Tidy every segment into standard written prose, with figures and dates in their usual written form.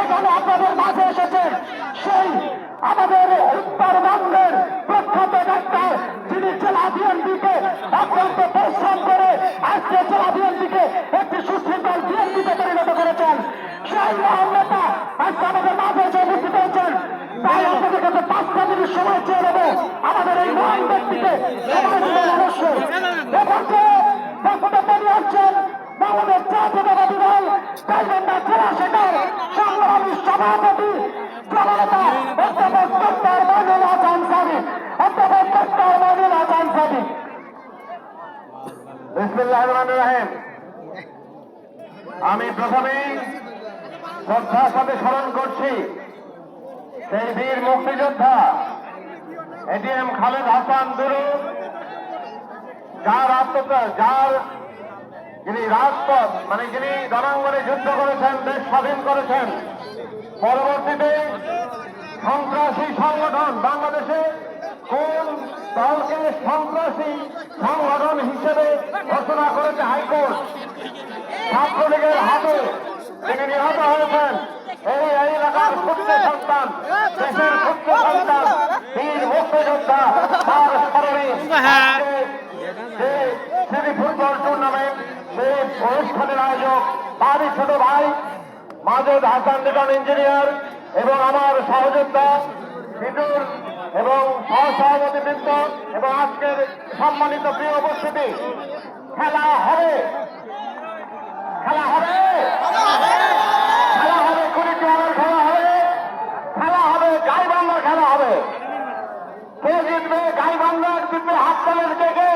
এখানে আপনাদের মাঝে এসেছেন সেই আমাদের উত্তরবঙ্গের প্রখ্যাত ডাক্তার, যিনি জেলা বিএনপিকে অত্যন্ত পরিশ্রম করে আজকে জেলা বিএনপিকে একটি সুশৃঙ্খল বিএনপিতে পরিণত করেছেন। সেই মহান নেতা আজকে আমাদের মাঝে এসে উপস্থিত হয়েছেন। তাই আপনাদের কাছে 5টা মিনিট সময় চেয়ে নেব আমাদের এই মহান ব্যক্তিকে সময় দিবেন অবশ্যই। বক্তব্য নিয়ে আসছেন আমাদের জাতীয়তাবাদী দল গাইবান্ধা জেলা শাখার সংগ্রামী সভাপতি জননেতা অধ্যাপক ডক্টর মইনুল হাসান সাদিক। অধ্যাপক ডক্টর মইনুল হাসান সাদিক। বিসমিল্লাহির রহমানির রহিম। আমি প্রথমেই শ্রদ্ধার সাথে স্মরণ করছি সেই বীর মুক্তিযোদ্ধা এটিএম খালেদ হাসান দুরু, যার যিনি রাজপথ মানে যিনি রণাঙ্গনে যুদ্ধ করেছেন, দেশ স্বাধীন করেছেন। পরবর্তীতে সন্ত্রাসী সংগঠন বাংলাদেশে কোন দলকে সন্ত্রাসী সংগঠন হিসেবে ঘোষণা করেছে হাইকোর্ট, ছাত্রলীগের হাতে তিনি নিহত হয়েছেন। এই এলাকার পুত্র সন্তান, দেশের পুত্র সন্তান, বীর মুক্তিযোদ্ধা, তার স্মরণে সিটি ফুটবল টুর্নামেন্ট সেই অনুষ্ঠানের আয়োজক তারই ছোট ভাই মাজেদ হাসান লিটন ইঞ্জিনিয়ার এবং আমার সহযোদ্ধা বিদুর এবং সহসভাপতিবৃন্দ এবং আজকের সম্মানিত প্রিয় উপস্থিতি, খেলা হবে কুড়িগ্রামের খেলা হবে, গাইবান্ধার খেলা হবে। কে জিতবে? গাইবান্ধার জিতবে হাততালের দিকে,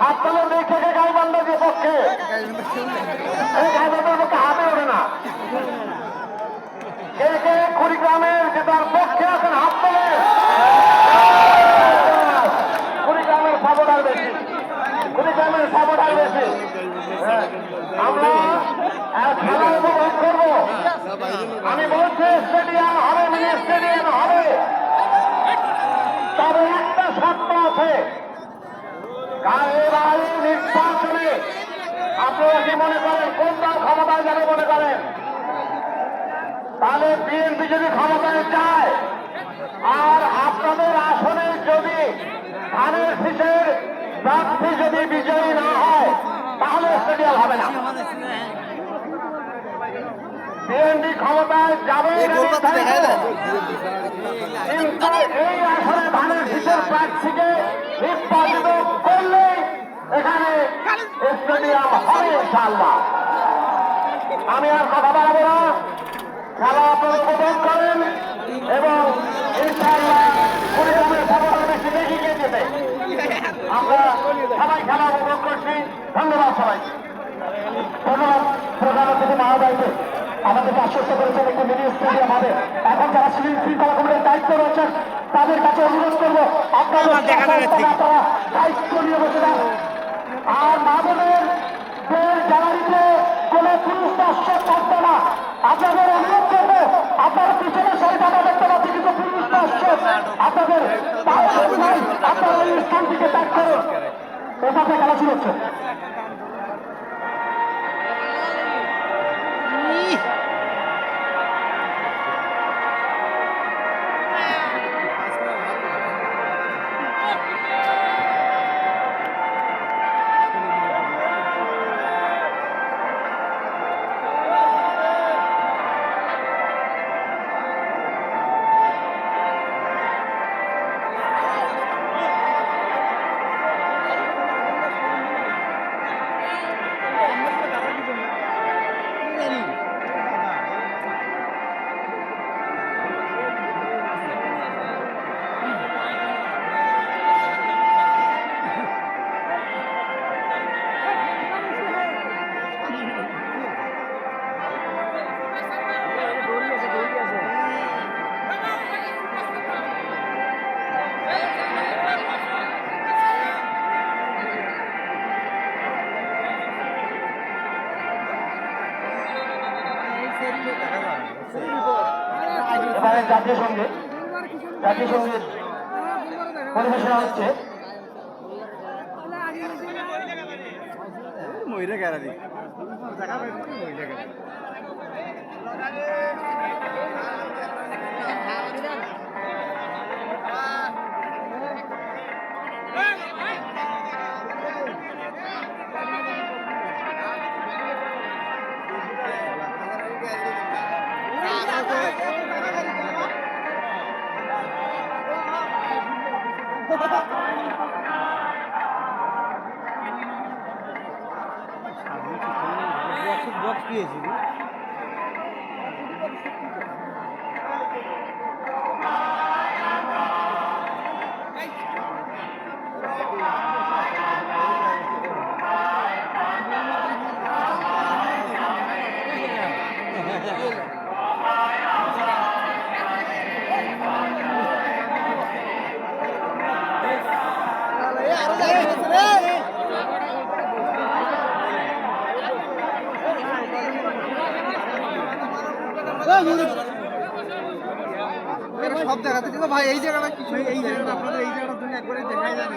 হাততালের দিক থেকে গাইবান্ধার যে পক্ষে, এই গাইবান্ধার পক্ষে হাতে ওঠে না। কে কে কুড়িগ্রামের জেতার পক্ষে আছেন হাত তোলে। কুড়িগ্রামের সাপোর্টার বেশি, কুড়িগ্রামের সাপোর্টার বেশি। আমরা খেলা উপভোগ করবো। আমি বলছি স্টেডিয়াম হবে, মিনি স্টেডিয়াম হবে, তবে একটা শর্ত আছে। এবারে নির্বাচনে আপনারা কি মনে করেন কোন দল ক্ষমতায় যাবে মনে করেন? তাহলে বিএনপি যদি ক্ষমতায় যায় আর আপনাদের আসনে যদি ধানের শীষের প্রার্থী যদি বিজয়ী না হয় তাহলে স্টেডিয়াম হবে না। বিএনপি ক্ষমতায় যাবে কিন্তু এই আসনে ধানের শীষের প্রার্থীকে নির্বাচিত করলে এখানে স্টেডিয়াম হবে ইনশাআল্লাহ। আমি আর কথা বলবো না, খেলা আপনারা উপভোগ করেন এবং ইনশাআল্লাহ কুড়িগ্রামের সাপোর্টার বেশি দেখি কে যেতে। আমরা সবাই খেলা উপভোগ করছি। ধন্যবাদ সবাইকে। ধন্যবাদ প্রধান অতিথি মহোদয়কে আমাদেরকে আশ্বস্ত করেছেন একটি মিনি স্টেডিয়াম হবে। এখন যারা শৃঙ্খলা কমিটির দায়িত্ব রয়েছেন তাদের কাছে অনুরোধ করবো আপনারা দায়িত্ব নিয়ে বসে যান। আর মাদনের গ্যালারিতে কোন পুরুষ দর্শক থাকবে না। আপনাদের অনুরোধ করবো, আপনারা পিছনে সহিংসতা দেখতে পাচ্ছি কিন্তু পুরুষ দর্শক আপনাদের আপনারা এই স্থানটিকে ত্যাগ করুন। এটাতে খেলা শুরু হচ্ছে। এবারে জাতীয় সঙ্গীত পরিবেশনা হচ্ছে। মহিলা। বক্স পেয়েছি সব দেখাতে ছিল ভাই। এই জায়গাটা কিছু, এই জায়গাটা আপনাদের এই জায়গাটা তুমি একবারে দেখাই যাবে।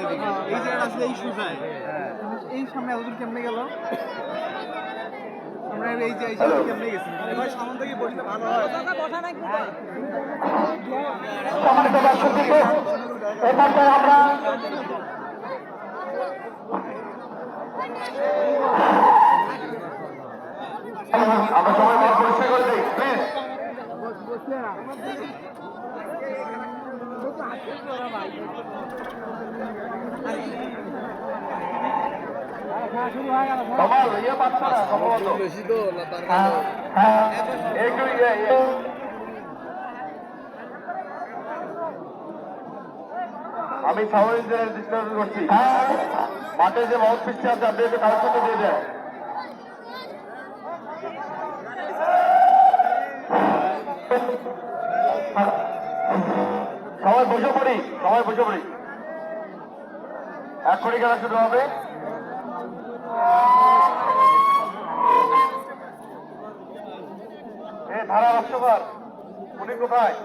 এই জায়গাটা আসলে এই সোজায়, এই সামনে হুজুর কেমনে গেল? আমরা এই যে এই জায়গাটা কেমনে গেছি? ভাই সামনে থেকে বসলে ভালো হয়। সম্মানিত দর্শকবৃন্দ, এই পর্যায়ে আমরা আমরা সবাই মত পরিষ্কার করে দিই প্লিজ। কামাল ইয়ে পাচ্ছে না সম্ভবত, একটু আমি সাউন্ড ইঞ্জিনিয়ার ডিসকাস করছি। মাঠে যে মাউথ পিসটা আছে আপনি একটু কারোর সাথে দিয়ে দেন। সবাই বসে পড়ি, সবাই বসে পড়ি, এক্ষুনি খেলা শুরু হবে। ধারা রাষ্ট্রবার উনি কোথায়?